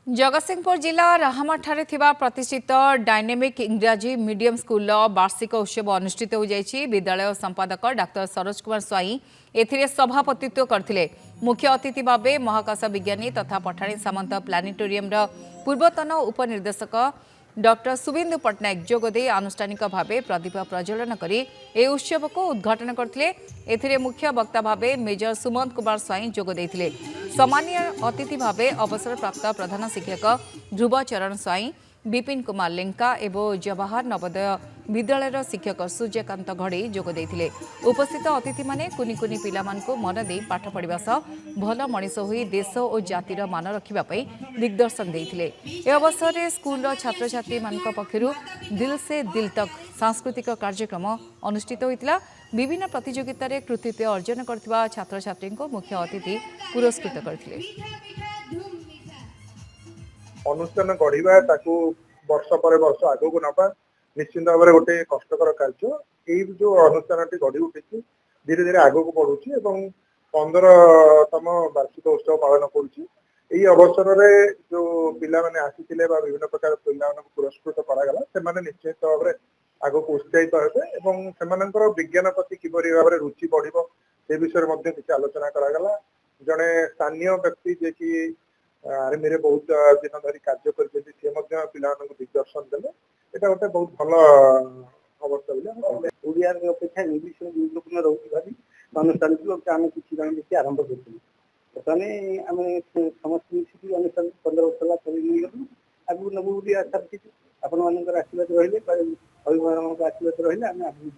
जगतसिंहपुर जिला राहामाठारे थिबा प्रतिष्ठित डायनेमिक इंग्राजी मीडियम स्कूल वार्षिक उत्सव अनुष्ठित हो जाइछि। विद्यालय संपादक डाक्टर सरोज कुमार स्वाई एथिरे सभापतित्व करथिले। मुख्य अतिथि भावे महाकाश विज्ञानी तथा पठाणी सामंत प्लानेटोरियम पूर्वतन उपनिर्देशक डॉक्टर सुबिंदु पट्टनायक जोगदे आनुष्ठानिक भावे प्रदीप प्रज्वलन करी ए उत्सव को उद्घाटन करथिले। एथिरे मुख्य वक्ता भावे मेजर सुमंत कुमार स्वाई जोग देथिले। सम्मानीय अतिथि भावे अवसरप्राप्त प्रधान शिक्षक ध्रुव चरण स्वाई, विपिन कुमार लेंका एवं जवाहर नवोदय विद्यालय शिक्षक सूर्यकांत घड़ी जोग देथिले। उपस्थित अतिथि माने कुनि कुनि पिलामानकु मन दे पाठ पढ़िबा सह भल मनीष होई देश और जातिर मान रखिबा पई दिग्दर्शन देथिले। ए अवसर रे स्कूल छात्र छात्री मानक पक्षरु दिल से दिल तक सांस्कृतिक कार्यक्रम अनुष्ठित होइतिला। विभिन्न प्रतियोगिता रे कृतित्व अर्जन करथिबा छात्र छात्री को मुख्य अतिथि पुरस्कृत करथिले। अनुष्ठान गढ़ा ताकू वर्ष पर वर्ष आगे को नवा निश्चित भाव में गोटे कष्टर कार्य। ये जो अनुष्ठान गढ़ी उठी धीरे धीरे आगे को बढ़ुची एवं 15तम वार्षिक उत्सव पालन करुच्ची। अवसर में जो पिला माने आसीथिले विभिन्न प्रकार पिला पुरस्कृत करागला से निश्चित भाव में आगे को उत्साहित हेबे एवं सेमानंकर विज्ञान प्रति किपरि भाव में रुचि बढ़िबो से विषय में किसी आलोचना करागला। जड़े स्थानीय व्यक्ति जे कि आर्मी रे बहुत दिन धरी कार्य करते पिला दिग्दर्शन देले। एटा गोटे बहुत भल अवस्था ओडिया अपेक्षा इंग्लिश गुरुत्वपूर्ण रोटी अनुष्ठान आम किसी जन देखिए आरंभ करूँ। बर्तमान आम समस्त मिसिक अनुष्ठान 15 वर्ष चल आगू नबू आशा रखी। आपण मान आशीर्वाद रही अभिभावक आशीर्वाद रही आगे